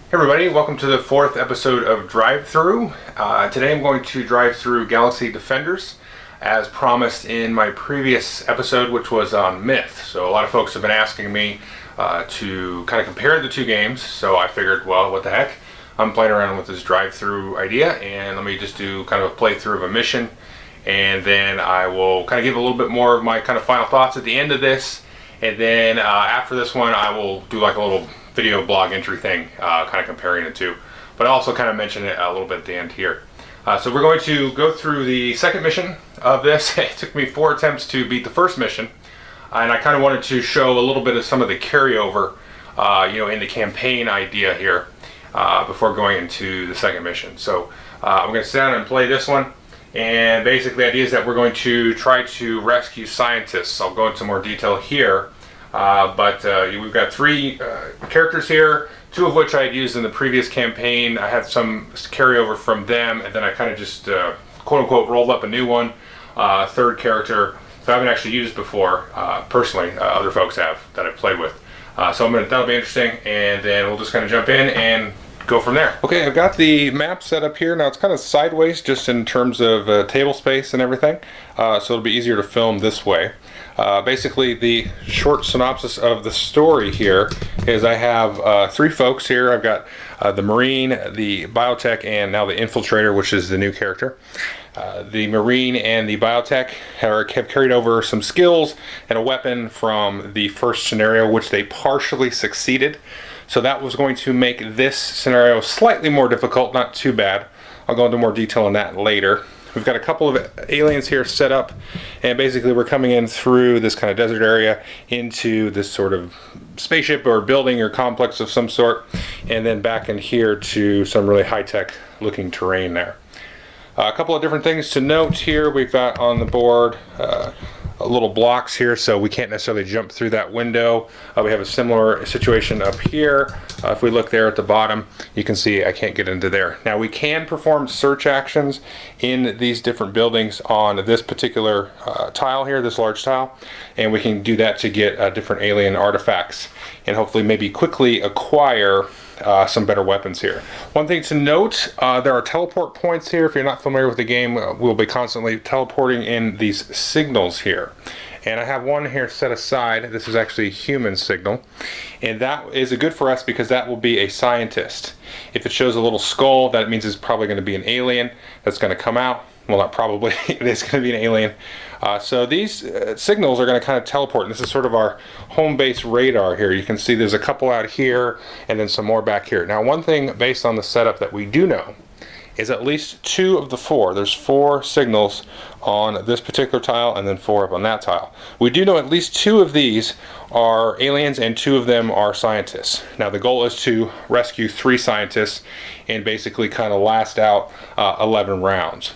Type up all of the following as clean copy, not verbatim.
Hey everybody, welcome to the 4th episode of Thru. Today I'm going to drive through Galaxy Defenders as promised in my previous episode, which was on Myth. So a lot of folks have been asking me to kind of compare the two games, so I figured, well, what the heck, I'm playing around with this drive-through idea, and let me just do kind of a playthrough of a mission, and then I will kind of give a little bit more of my kind of final thoughts at the end of this, and then after this one I will do like a little video blog entry thing, kind of comparing the two, but I also kind of mention it a little bit at the end here. So we're going to go through the second mission of this. It took me 4 attempts to beat the first mission, and I kind of wanted to show a little bit of some of the carryover, in the campaign idea here before going into the second mission. So I'm going to sit down and play this one, and basically the idea is that we're going to try to rescue scientists. I'll go into more detail here. But we've got 3 characters here, 2 of which I had used in the previous campaign. I had some carryover from them, and then I kind of just quote-unquote rolled up a new one, 3rd character that I haven't actually used before, personally. Other folks have that I've played with. So that'll be interesting, and then we'll just kind of jump in and go from there. Okay, I've got the map set up here. Now it's kind of sideways just in terms of table space and everything, so it'll be easier to film this way. Basically, the short synopsis of the story here is I have 3 folks here. I've got the Marine, the Biotech, and now the Infiltrator, which is the new character. The Marine and the Biotech have carried over some skills and a weapon from the first scenario, which they partially succeeded. So that was going to make this scenario slightly more difficult, not too bad. I'll go into more detail on that later. We've got a couple of aliens here set up, and basically we're coming in through this kind of desert area into this sort of spaceship or building or complex of some sort, and then back in here to some really high-tech looking terrain there. A couple of different things to note here. We've got on the board little blocks here, so we can't necessarily jump through that window. We have a similar situation up here. If we look there at the bottom, you can see I can't get into there. Now we can perform search actions in these different buildings on this particular tile here, this large tile, and we can do that to get different alien artifacts and hopefully maybe quickly acquire some better weapons here. One thing to note, there are teleport points here. If you're not familiar with the game, we'll be constantly teleporting in these signals here. And I have one here set aside. This is actually a human signal. And that is good for us because that will be a scientist. If it shows a little skull, that means it's probably going to be an alien that's going to come out. Well, not probably. It is going to be an alien. So these signals are going to kind of teleport. And this is sort of our home base radar here. You can see there's a couple out here and then some more back here. Now, one thing based on the setup that we do know is at least 2 of the 4. There's 4 signals on this particular tile and then 4 up on that tile. We do know at least 2 of these are aliens and 2 of them are scientists. Now the goal is to rescue 3 scientists and basically kind of last out 11 rounds.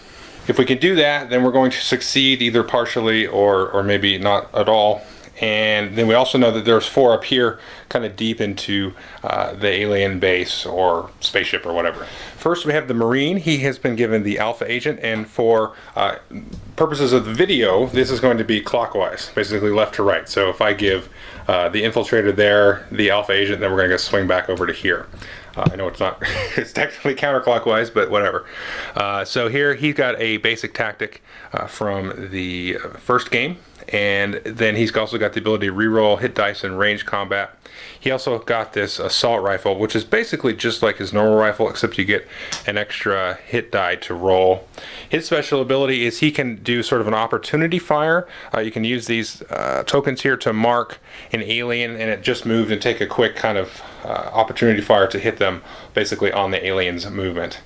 If we can do that, then we're going to succeed either partially or maybe not at all. And then we also know that there's 4 up here kind of deep into the alien base or spaceship or whatever. First we have the Marine. He has been given the Alpha Agent, and for purposes of the video, this is going to be clockwise, basically left to right. So if I give the Infiltrator there the Alpha Agent, then we're going to swing back over to here. I know it's not, it's technically counterclockwise, but whatever. So here he's got a basic tactic from the first game, and then he's also got the ability to reroll hit dice in range combat. He also got this assault rifle, which is basically just like his normal rifle, except you get an extra hit die to roll. His special ability is he can do sort of an opportunity fire. You can use these tokens here to mark an alien, and it just moved, and take a quick kind of opportunity fire to hit them basically on the alien's movement.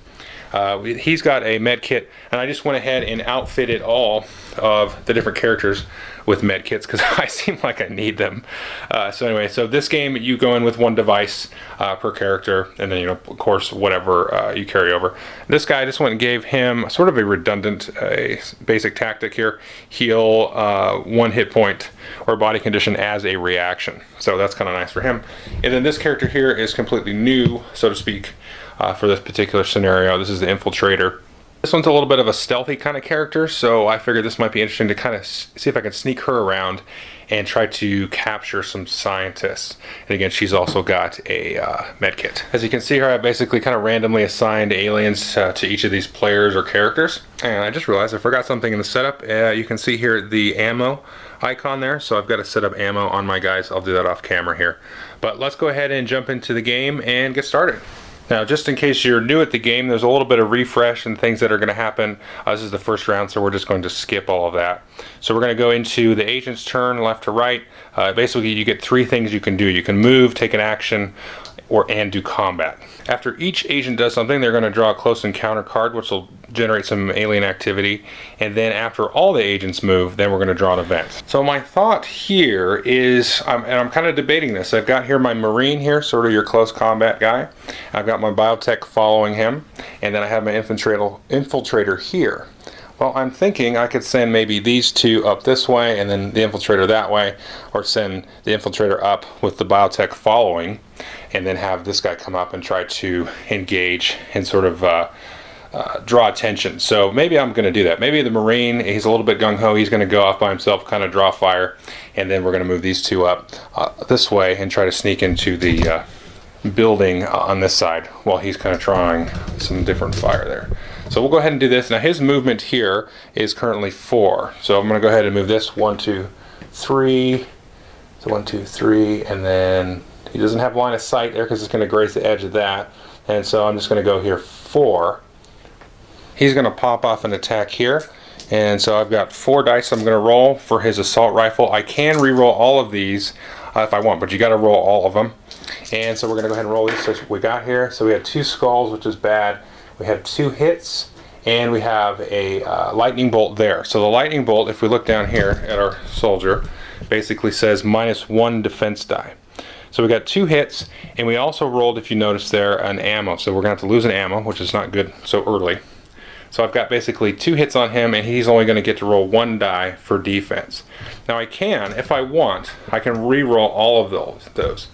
He's got a med kit, and I just went ahead and outfitted all of the different characters with med kits because I seem like I need them. So anyway, so this game you go in with 1 device per character, and then of course whatever you carry over. This guy, I just went and gave him sort of a redundant basic tactic here: heal 1 hit point or body condition as a reaction. So that's kind of nice for him. And then this character here is completely new, so to speak, for this particular scenario. This is the Infiltrator. This one's a little bit of a stealthy kind of character, so I figured this might be interesting to kind of see if I can sneak her around and try to capture some scientists. And again, she's also got a med kit. As you can see here, I basically kind of randomly assigned aliens to each of these players or characters. And I just realized I forgot something in the setup. You can see here the ammo icon there, so I've got to set up ammo on my guys. I'll do that off camera here. But let's go ahead and jump into the game and get started. Now, just in case you're new at the game, there's a little bit of refresh and things that are going to happen. This is the first round, so we're just going to skip all of that. So we're going to go into the agent's turn, left to right. Basically, you get 3 things you can do. You can move, take an action, and do combat. After each agent does something, they're going to draw a close encounter card, which will generate some alien activity. And then after all the agents move, then we're going to draw an event. So my thought here is, and I'm kind of debating this. I've got here my Marine here, sort of your close combat guy. I've got my biotech following him, and then I have my infiltrator here. Well, I'm thinking I could send maybe these 2 up this way and then the infiltrator that way, or send the infiltrator up with the biotech following, and then have this guy come up and try to engage and sort of draw attention. So maybe I'm going to do that. Maybe the Marine, he's a little bit gung-ho, he's going to go off by himself, kind of draw fire, and then we're going to move these 2 up this way and try to sneak into the building on this side while he's kind of trying some different fire there. So we'll go ahead and do this. Now his movement here is currently 4. So I'm going to go ahead and move this 1, 2, 3. So 1, 2, 3, and then he doesn't have line of sight there because it's going to graze the edge of that. And so I'm just going to go here 4. He's going to pop off an attack here. And so I've got 4 dice I'm going to roll for his assault rifle. I can re-roll all of these if I want, but you got to roll all of them. And so we're going to go ahead and roll these. So we got here. So we had 2 skulls, which is bad. We have 2 hits, and we have a lightning bolt there. So the lightning bolt, if we look down here at our soldier, basically says -1 defense die. So we got 2 hits, and we also rolled, if you notice there, an ammo. So we're going to have to lose an ammo, which is not good so early. So I've got basically 2 hits on him, and he's only going to get to roll 1 die for defense. Now I can, if I want, I can re-roll all of those.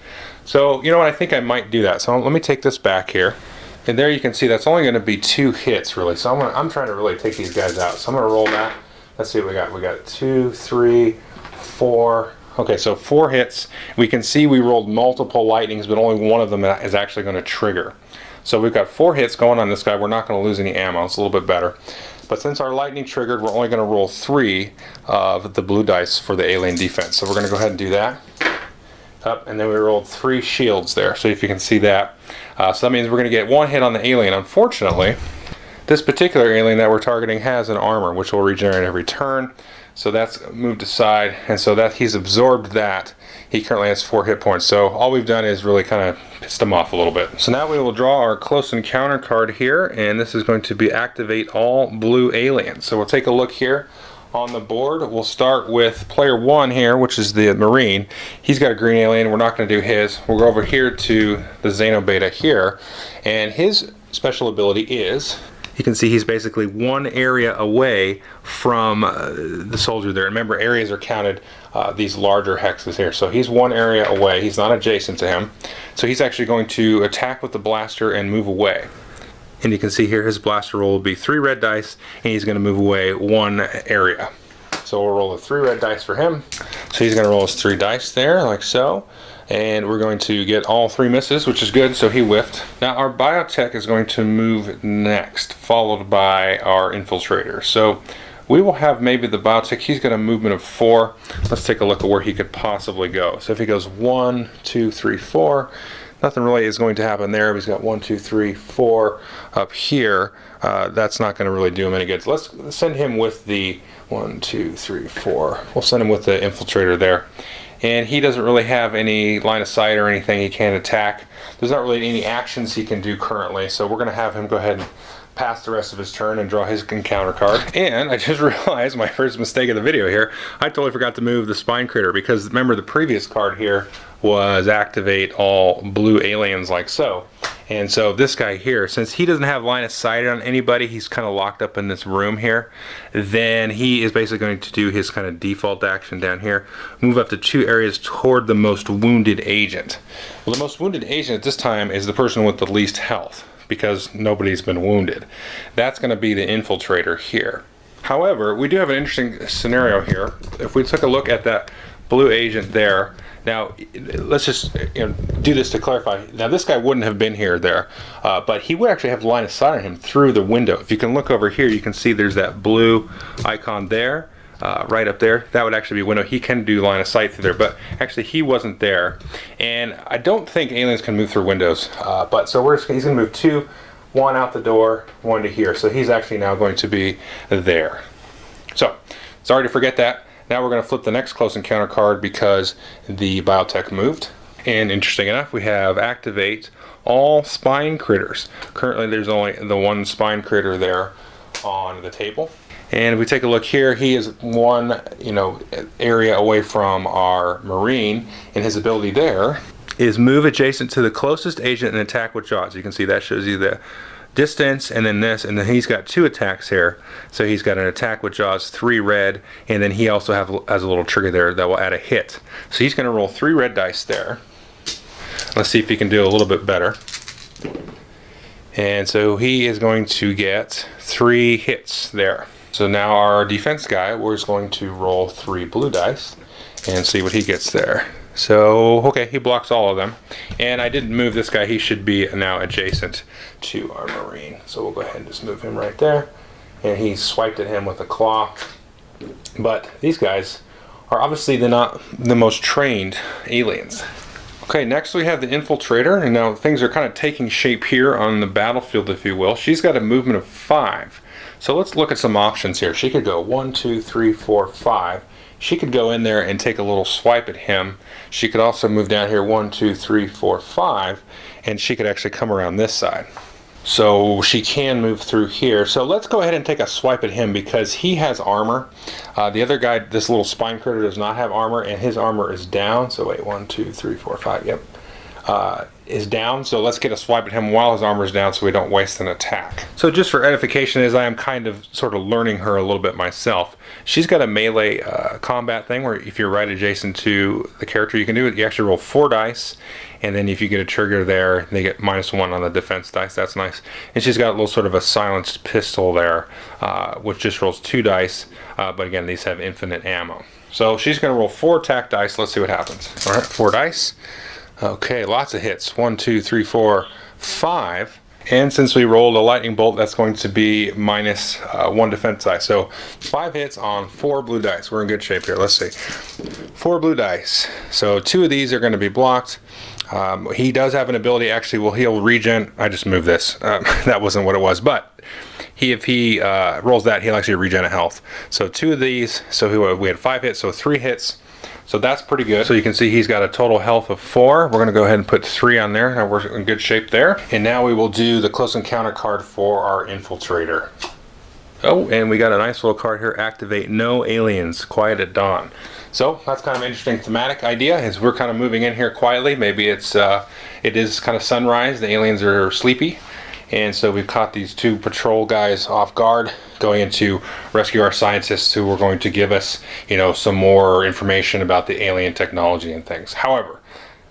So you know what, I think I might do that. So let me take this back here. And there you can see that's only going to be 2 hits really. So I'm trying to really take these guys out. So I'm going to roll that. Let's see what we got. We got 2, 3, 4. Okay, so 4 hits. We can see we rolled multiple lightnings, but only one of them is actually going to trigger. So we've got 4 hits going on this guy. We're not going to lose any ammo. It's a little bit better. But since our lightning triggered, we're only going to roll 3 of the blue dice for the alien defense. So we're going to go ahead and do that. Up, and then we rolled 3 shields there. So if you can see that. So that means we're going to get 1 hit on the alien. Unfortunately, this particular alien that we're targeting has an armor, which will regenerate every turn. So that's moved aside, and so that he's absorbed that. He currently has 4 hit points. So all we've done is really kind of pissed him off a little bit. So now we will draw our close encounter card here, and this is going to be activate all blue aliens. So we'll take a look here on the board. We'll start with player 1 here, which is the Marine. He's got a green alien. We're not going to do his. We'll go over here to the Zeno Beta here, and his special ability is, you can see he's basically 1 area away from the soldier there. Remember, areas are counted, these larger hexes here. So he's 1 area away. He's not adjacent to him. So he's actually going to attack with the blaster and move away. And you can see here his blaster roll will be 3 red dice, and he's going to move away 1 area. So we'll roll the 3 red dice for him. So he's going to roll his 3 dice there, like so. And we're going to get all 3 misses, which is good, so he whiffed. Now our biotech is going to move next, followed by our infiltrator. So we will have maybe the biotech, he's got a movement of 4. Let's take a look at where he could possibly go. So if he goes 1, 2, 3, 4, nothing really is going to happen there. He's got 1, 2, 3, 4 up here. That's not going to really do him any good. So let's send him with the 1, 2, 3, 4. We'll send him with the infiltrator there. And he doesn't really have any line of sight or anything he can attack. There's not really any actions he can do currently, so we're going to have him go ahead and pass the rest of his turn and draw his encounter card. And I just realized my first mistake of the video here. I totally forgot to move the spine critter, because remember the previous card here was activate all blue aliens like so. And so this guy here, since he doesn't have line of sight on anybody, he's kind of locked up in this room here, then he is basically going to do his kind of default action down here, move up to 2 areas toward the most wounded agent. Well, the most wounded agent at this time is the person with the least health, because nobody's been wounded. That's going to be the infiltrator here. However, we do have an interesting scenario here. If we took a look at that blue agent there. Now, let's just do this to clarify. Now, this guy wouldn't have been here there, but he would actually have line of sight on him through the window. If you can look over here, you can see there's that blue icon there, right up there. That would actually be a window. He can do line of sight through there, but actually he wasn't there. And I don't think aliens can move through windows, but so he's going to move two, one out the door, one to here. So he's actually now going to be there. So, sorry to forget that. Now we're going to flip the next close encounter card because the biotech moved. And interesting enough, we have activate all spine critters. Currently there's only the one spine critter there on the table. And if we take a look here, he is one area away from our Marine, and his ability there is move adjacent to the closest agent and attack with jaws. You can see that shows you the distance, and then this, and then he's got two attacks here. So he's got an attack with jaws, 3 red, and then he also has a little trigger there that will add a hit. So he's going to roll 3 red dice there. Let's see if he can do a little bit better. And so he is going to get 3 hits there. So now our defense guy, we're just going to roll 3 blue dice and see what he gets there. So, okay, he blocks all of them. And I didn't move this guy. He should be now adjacent to our Marine. So we'll go ahead and just move him right there. And he swiped at him with a claw. But these guys are obviously not the most trained aliens. Okay, next we have the Infiltrator. And now things are kind of taking shape here on the battlefield, if you will. She's got a movement of 5. So let's look at some options here. She could go 1, 2, 3, 4, 5. She could go in there and take a little swipe at him. She could also move down here 1, 2, 3, 4, 5, and she could actually come around this side. So she can move through here. So let's go ahead and take a swipe at him because he has armor. The other guy, this little spine critter, does not have armor, and his armor is down. So wait, 1, 2, 3, 4, 5, yep. Is down, so let's get a swipe at him while his armor is down so we don't waste an attack. So just for edification, as I am kind of sort of learning her a little bit myself, she's got a melee combat thing where if you're right adjacent to the character, you can do it. You actually roll 4 dice, and then if you get a trigger there, they get -1 on the defense dice. That's nice. And she's got a little sort of a silenced pistol there, which just rolls 2 dice, but again, these have infinite ammo. So she's going to roll 4 attack dice. Let's see what happens. All right, 4 dice. Okay, lots of hits. 1, 2, 3, 4, 5. And since we rolled a lightning bolt, that's going to be -1 defense dice. So 5 hits on 4 blue dice. We're in good shape here. Let's see. 4 blue dice. So 2 of these are going to be blocked. He does have an ability, actually, well, he'll regen. I just moved this. That wasn't what it was. But if he rolls that, he'll actually regen a health. So 2 of these. So we had 5 hits, so 3 hits. So that's pretty good. So you can see he's got a total health of 4. We're going to go ahead and put 3 on there. Now we're in good shape there. And now we will do the close encounter card for our Infiltrator. Oh, and we got a nice little card here. Activate no aliens. Quiet at dawn. So that's kind of an interesting thematic idea. As we're kind of moving in here quietly. Maybe it is kind of sunrise. The aliens are sleepy. And so we've caught these 2 patrol guys off guard, going in to rescue our scientists who are going to give us, some more information about the alien technology and things. However,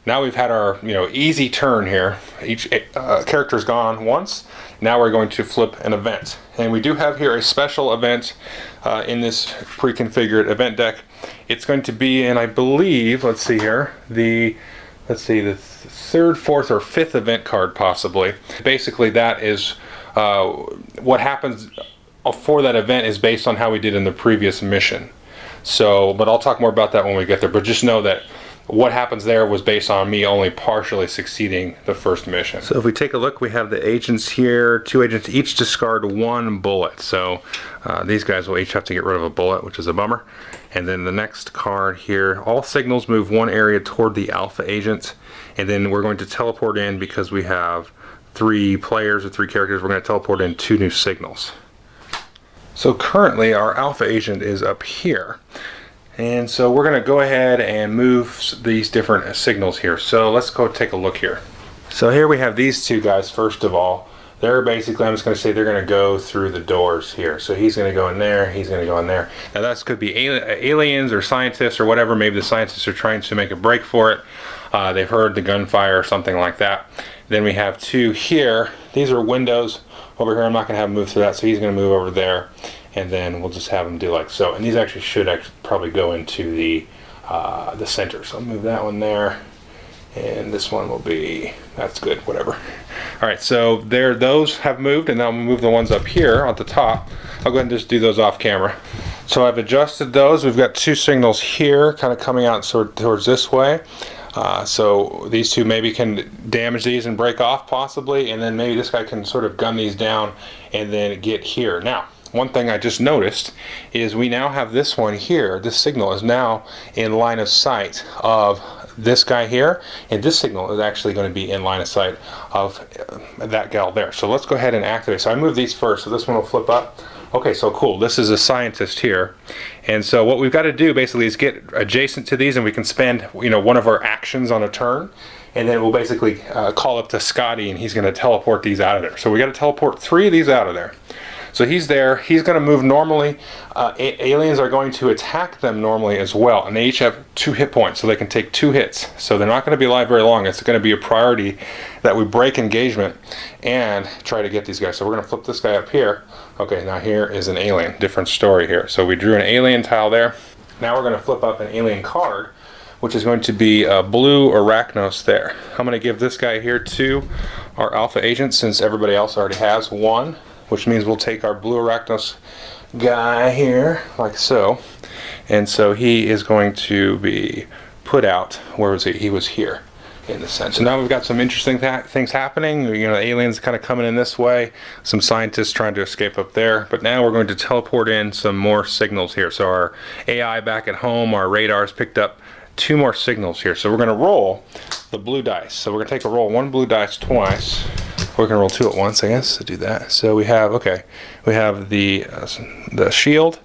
now we've had our, easy turn here. Each character's gone once. Now we're going to flip an event. And we do have here a special event in this pre-configured event deck. It's going to be in, I believe, let's see here, the 3rd, 4th, or 5th event card, possibly. Basically, that is what happens for that event is based on how we did in the previous mission. So, but I'll talk more about that when we get there. But just know that what happens there was based on me only partially succeeding the first mission. So if we take a look, we have the agents here. 2 agents each discard 1 bullet. So these guys will each have to get rid of a bullet, which is a bummer. And then the next card here, all signals move 1 area toward the alpha agent. And then we're going to teleport in, because we have 3 players or 3 characters, we're going to teleport in 2 new signals. So currently our alpha agent is up here. And so we're going to go ahead and move these different signals here. So let's go take a look here. So here we have these 2 guys. First of all, they're basically, I'm just going to say they're going to go through the doors here. So he's going to go in there, he's going to go in there. Now that could be aliens or scientists or whatever. Maybe the scientists are trying to make a break for it. They've heard the gunfire or something like that. Then we have 2 here. These are windows over here. I'm not going to have him move through that, so he's going to move over there. And then we'll just have him do like so. And these actually should probably go into the the center. So I'll move that one there, and this one will be, that's good, whatever. All right, so there, those have moved, and now I'm gonna move the ones up here at the top. I'll go ahead and just do those off camera. So I've adjusted those. We've got two signals here kind of coming out towards this way. So these two maybe can damage these and break off possibly, and then maybe this guy can sort of gun these down and then get here. Now, one thing I just noticed is we now have this one here. This signal is now in line of sight of this guy here, and this signal is actually going to be in line of sight of that gal there. So let's go ahead and activate. So I move these first, so this one will flip up. Okay, so cool. This is a scientist here, and so what we've got to do basically is get adjacent to these, and we can spend, you know, one of our actions on a turn, and then we'll basically call up to Scotty, and he's going to teleport these out of there. So we got to teleport 3 of these out of there. So he's there. He's going to move normally. Aliens are going to attack them normally as well, and they each have 2 hit points, so they can take 2 hits. So they're not going to be alive very long. It's going to be a priority that we break engagement and try to get these guys. So we're going to flip this guy up here. Okay, now here is an alien. Different story here. So we drew an alien tile there. Now we're going to flip up an alien card, which is going to be blue Arachnos there. I'm going to give this guy here to our alpha agent, since everybody else already has 1. Which means we'll take our blue Arachnos guy here, like so. And so he is going to be put out, where was he? He was here in the sense. So now we've got some interesting things happening. You know, the aliens kind of coming in this way, some scientists trying to escape up there. But now we're going to teleport in some more signals here. So our AI back at home, our radars picked up 2 more signals here. So we're going to roll the blue dice. So we're going to take a roll 1 blue dice twice. We're going to roll 2 at once, I guess, to do that. So we have, okay, we have the shield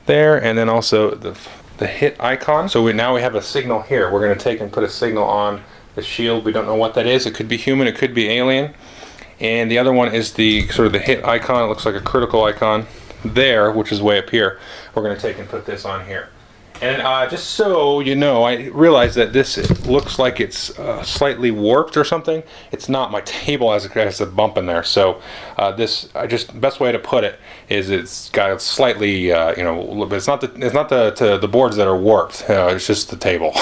there, and then also the hit icon. So now we have a signal here. We're going to take and put a signal on the shield. We don't know what that is. It could be human, it could be alien. And the other one is the sort of the hit icon. It looks like a critical icon there, which is way up here. We're going to take and put this on here. And just so you know, I realize that this looks like it's slightly warped or something. It's not. My table has a bump in there. So best way to put it is it's got a slightly, you know, but it's not the boards that are warped. It's just the table.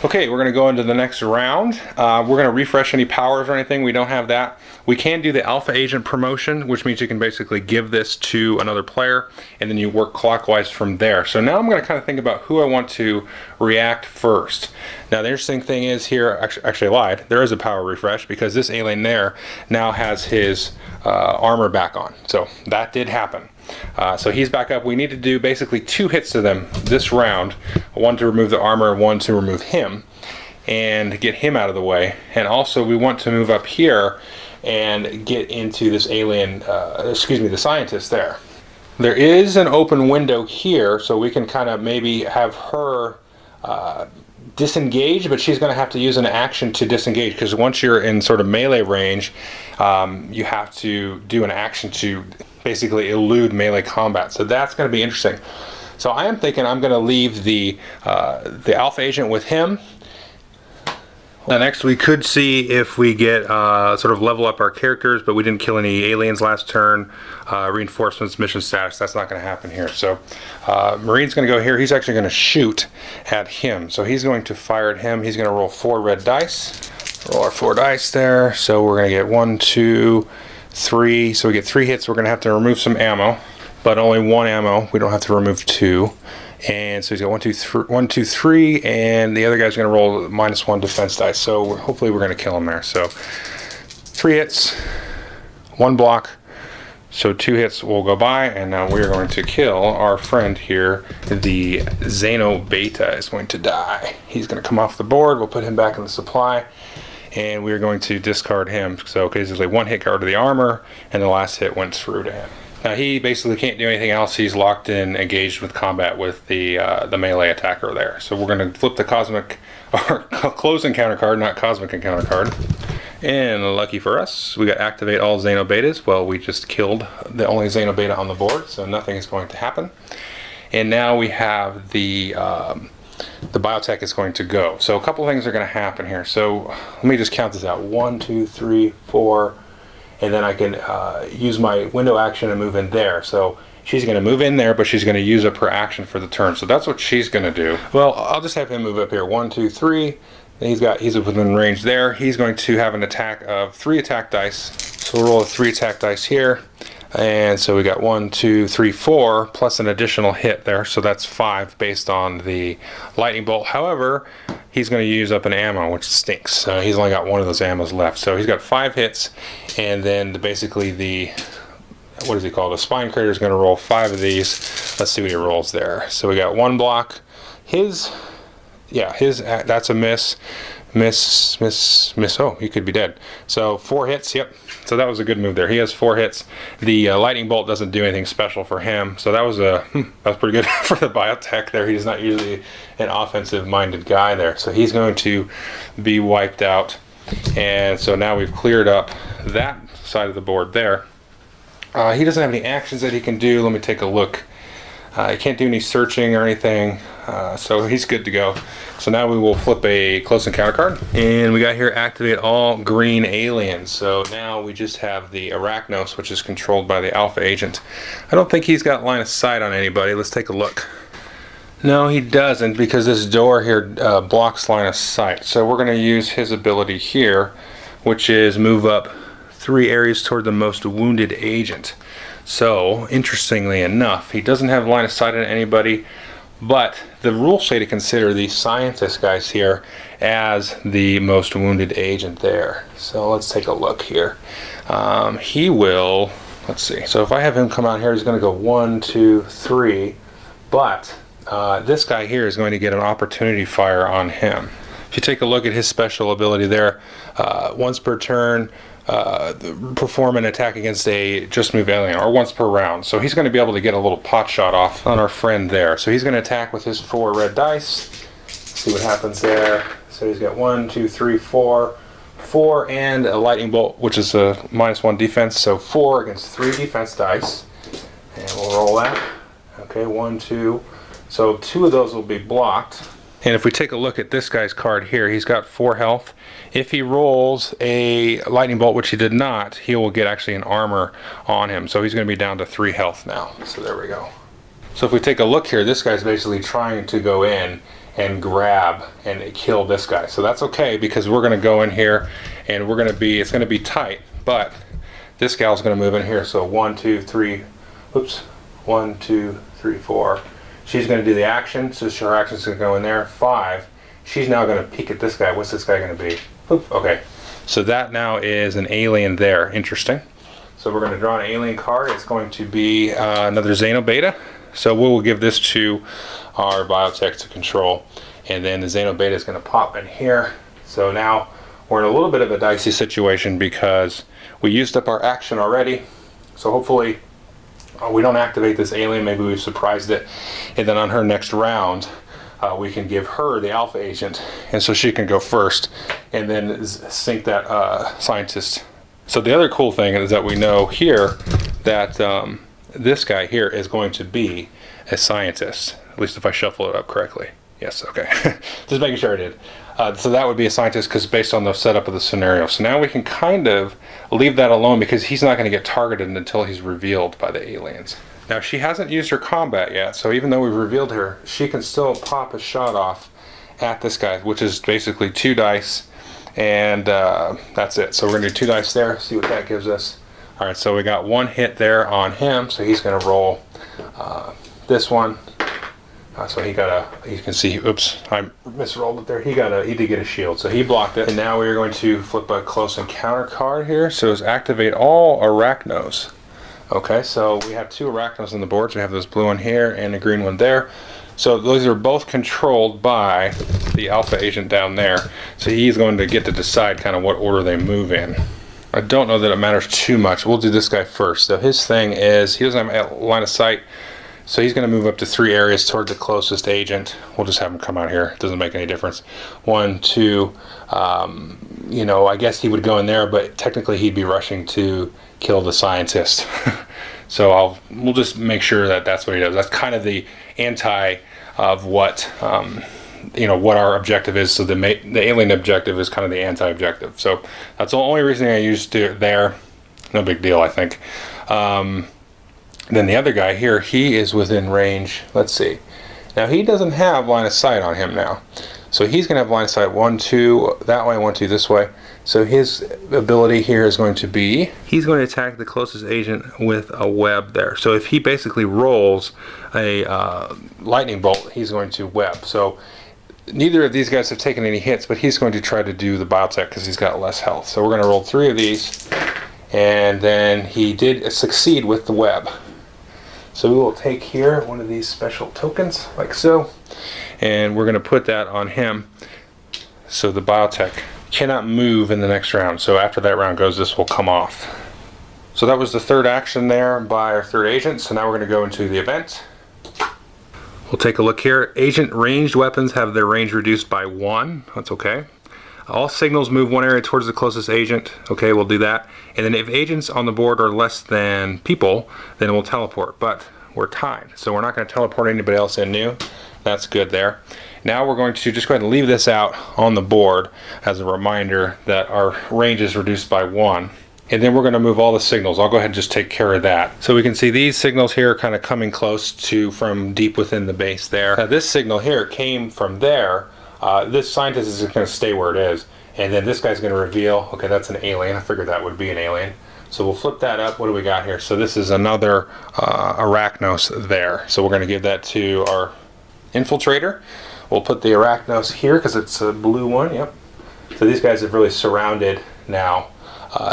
Okay, we're gonna go into the next round. We're gonna refresh any powers or anything. We don't have that. We can do the alpha agent promotion, which means you can basically give this to another player, and then you work clockwise from there. So now I'm going to kind of think about who I want to react first. Now the interesting thing is here, actually I lied, there is a power refresh, because this alien there now has his armor back on. So that did happen. So he's back up. We need to do basically 2 hits to them this round, 1 to remove the armor, 1 to remove him, and get him out of the way. And also we want to move up here and get into this alien, the scientist there. There is an open window here, so we can kind of maybe have her disengage, but she's going to have to use an action to disengage, because once you're in sort of melee range, you have to do an action to basically elude melee combat. So that's going to be interesting. So I am thinking I'm going to leave the alpha agent with him. Now next we could see if we get sort of level up our characters, but we didn't kill any aliens last turn. Reinforcements, mission status, that's not going to happen here. So Marine's going to go here. He's actually going to shoot at him. So he's going to fire at him. He's going to roll 4 red dice. Roll our 4 dice there. So we're going to get 1, 2, 3. So we get 3 hits. We're going to have to remove some ammo, but only 1 ammo. We don't have to remove 2. And so he's got 1, 2, 3, and the other guy's going to roll -1 defense dice. So hopefully we're going to kill him there. So 3 hits, 1 block. So 2 hits will go by, and now we're going to kill our friend here. The Zeno Beta is going to die. He's going to come off the board. We'll put him back in the supply, and we're going to discard him. So basically 1 hit card to the armor, and the last hit went through to him. Now he basically can't do anything else. He's locked in, engaged with combat with the melee attacker there. So we're going to flip the cosmic, or close encounter card, not cosmic encounter card. And lucky for us, we got activate all Zeno Betas. Well, we just killed the only Zeno Beta on the board, so nothing is going to happen. And now we have the biotech is going to go. So a couple things are going to happen here. So let me just count this out. 1, 2, 3, 4. And then I can use my window action and move in there. So she's going to move in there, but she's going to use up her action for the turn. So that's what she's going to do. Well, I'll just have him move up here. 1, 2, 3. And he's within range there. He's going to have an attack of 3 attack dice. So we'll roll a 3 attack dice here. And so we got 1, 2, 3, 4 plus an additional hit there. So that's 5 based on the lightning bolt. However, he's going to use up an ammo, which stinks. He's only got 1 of those ammos left. So he's got 5 hits. And then basically the, what is he called? The spine critter is going to roll 5 of these. Let's see what he rolls there. So we got 1 block. That's a miss. Miss. Oh, he could be dead. So 4 hits. Yep. So that was a good move there. He has 4 hits. The lightning bolt doesn't do anything special for him. So that was pretty good for the biotech there. He's not usually an offensive-minded guy there. So he's going to be wiped out. And so now we've cleared up that side of the board there. He doesn't have any actions that he can do. Let me take a look. He can't do any searching or anything. So he's good to go. So now we will flip a close encounter card. And we got here activate all green aliens. So now we just have the Arachnos, which is controlled by the Alpha agent. I don't think he's got line of sight on anybody. Let's take a look. No, he doesn't, because this door here blocks line of sight. So we're going to use his ability here, which is move up 3 areas toward the most wounded agent. So, interestingly enough, he doesn't have line of sight on anybody, but the rules say to consider these scientist guys here as the most wounded agent there. So let's take a look here. He will, let's see, so if I have him come out here, he's going to go 1, 2, 3, but this guy here is going to get an opportunity fire on him. If you take a look at his special ability there, once per turn, perform an attack against a just move alien, or once per round. So he's going to be able to get a little pot shot off on our friend there. So he's going to attack with his 4 red dice. See what happens there. So he's got 1, 2, 3, 4, 4, and a lightning bolt, which is a -1 defense. So 4 against 3 defense dice, and we'll roll that. Okay, 1, 2. So 2 of those will be blocked. And if we take a look at this guy's card here, he's got 4 health. If he rolls a lightning bolt, which he did not, he will get actually an armor on him. So he's going to be down to 3 health now. So there we go. So if we take a look here, this guy's basically trying to go in and grab and kill this guy. So that's okay, because we're going to go in here and it's going to be tight. But this gal's going to move in here. So 1, 2, 3, oops, 1, 2, 3, 4. She's going to do the action, so her action's going to go in there. 5. She's now going to peek at this guy. What's this guy going to be? Oop, okay. So that now is an alien there. Interesting. So we're going to draw an alien card. It's going to be another Zeno Beta. So we will give this to our biotech to control. And then the Zeno Beta is going to pop in here. So now we're in a little bit of a dicey situation because we used up our action already. So hopefully we don't activate this alien. Maybe we've surprised it. And then on her next round, we can give her the Alpha agent, and so she can go first and then sink that scientist. So the other cool thing is that we know here that this guy here is going to be a scientist, at least if I shuffle it up correctly. Yes, okay. Just making sure I did. So that would be a scientist, because based on the setup of the scenario. So now we can kind of leave that alone, because he's not going to get targeted until he's revealed by the aliens. Now, she hasn't used her combat yet, so even though we've revealed her, she can still pop a shot off at this guy, which is basically 2 dice, and that's it. So we're going to do 2 dice there, see what that gives us. All right, so we got 1 hit there on him, so he's going to roll this one. So he got you can see, oops, I misrolled it there. He did get a shield, so he blocked it. And now we're going to flip a close encounter card here. So it's activate all Arachnos. Okay, so we have 2 Arachnos on the board. So we have this blue one here and a green one there. So those are both controlled by the Alpha agent down there. So he's going to get to decide kind of what order they move in. I don't know that it matters too much. We'll do this guy first. So his thing is, he doesn't have a line of sight. So he's going to move up to 3 areas toward the closest agent. We'll just have him come out here. It doesn't make any difference. 1, 2, I guess he would go in there, but technically he'd be rushing to kill the scientist. So we'll just make sure that that's what he does. That's kind of the anti of what what our objective is. So the alien objective is kind of the anti-objective. So that's the only reason I used it there. No big deal, I think. Then the other guy here, he is within range. Let's see. Now he doesn't have line of sight on him now. So he's going to have line of sight 1, 2, that way, 1, 2 this way. So his ability here is going to be, he's going to attack the closest agent with a web there. So if he basically rolls a lightning bolt, he's going to web. So neither of these guys have taken any hits, but he's going to try to do the biotech because he's got less health. So we're going to roll 3 of these, and then he did succeed with the web. So we will take here one of these special tokens, like so, and we're going to put that on him. So the biotech cannot move in the next round. So after that round goes, this will come off. So that was the third action there by our third agent. So now we're going to go into the event. We'll take a look here. Agent ranged weapons have their range reduced by 1. That's okay. All signals move 1 area towards the closest agent. Okay, we'll do that. And then if agents on the board are less than people, then we'll teleport. But we're tied, so we're not going to teleport anybody else in new. That's good there. Now we're going to just go ahead and leave this out on the board as a reminder that our range is reduced by 1. And then we're going to move all the signals. I'll go ahead and just take care of that. So we can see these signals here kind of coming close to from deep within the base there. Now this signal here came from there. This scientist is going to stay where it is. And then this guy's going to reveal, okay, that's an alien. I figured that would be an alien. So we'll flip that up. What do we got here? So this is another Arachnos there. So we're going to give that to our infiltrator. We'll put the Arachnos here because it's a blue one. Yep. So these guys have really surrounded now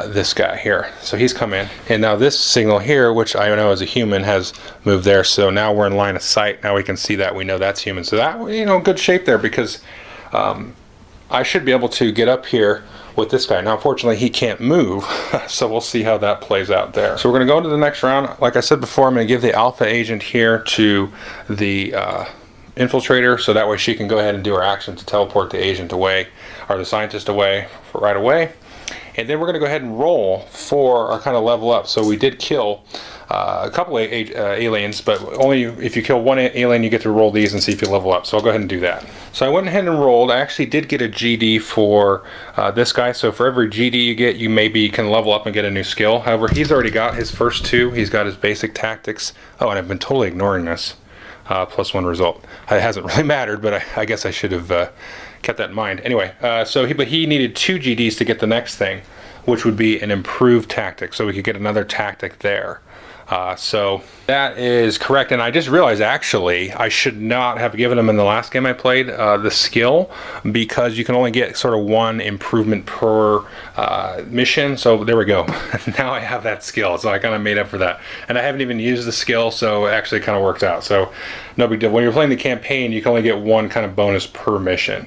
this guy here. So he's come in. And now this signal here, which I know as a human, has moved there. So now we're in line of sight. Now we can see that. We know that's human. So that, you know, good shape there because I should be able to get up here with this guy. Now, unfortunately, he can't move, so we'll see how that plays out there. So we're going to go into the next round. Like I said before, I'm going to give the alpha agent here to the infiltrator, so that way she can go ahead and do her action to teleport the agent away, or the scientist away, right away. And then we're going to go ahead and roll for our kind of level up. So we did kill a couple of aliens, but only if you kill one alien, you get to roll these and see if you level up. So I'll go ahead and do that. So I went ahead and rolled. I actually did get a GD for this guy. So for every GD you get, you maybe can level up and get a new skill. However, he's already got his first 2. He's got his basic tactics. Oh, and I've been totally ignoring this. +1 result. It hasn't really mattered, but I guess I should have kept that in mind. Anyway, but he needed 2 GDs to get the next thing, which would be an improved tactic. So we could get another tactic there. So that is correct, and I just realized actually I should not have given him in the last game I played the skill, because you can only get sort of 1 improvement per mission. So there we go. Now I have that skill, so I kind of made up for that, and I haven't even used the skill, so it actually kind of worked out. So no big deal. When you're playing the campaign, you can only get 1 kind of bonus per mission.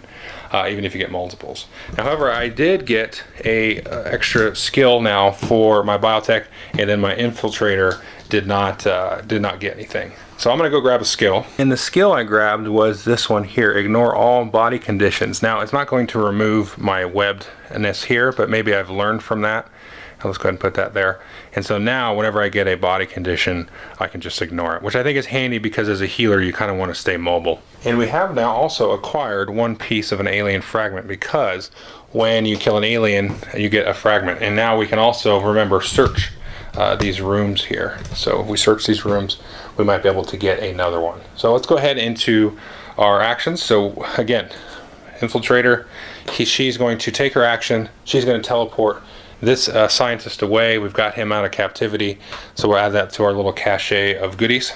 Even if you get multiples. Now, however, I did get a extra skill now for my biotech, and then my infiltrator did not get anything. So I'm going to go grab a skill. And the skill I grabbed was this one here, ignore all body conditions. Now, it's not going to remove my webbedness here, but maybe I've learned from that. Let's go ahead and put that there. And so now whenever I get a body condition, I can just ignore it, which I think is handy because as a healer, you kind of want to stay mobile. And we have now also acquired 1 piece of an alien fragment, because when you kill an alien, you get a fragment. And now we can also, remember, search these rooms here. So if we search these rooms, we might be able to get another one. So let's go ahead into our actions. So again, infiltrator, she's going to take her action. She's going to teleport this scientist away. We've got him out of captivity, so we'll add that to our little cache of goodies.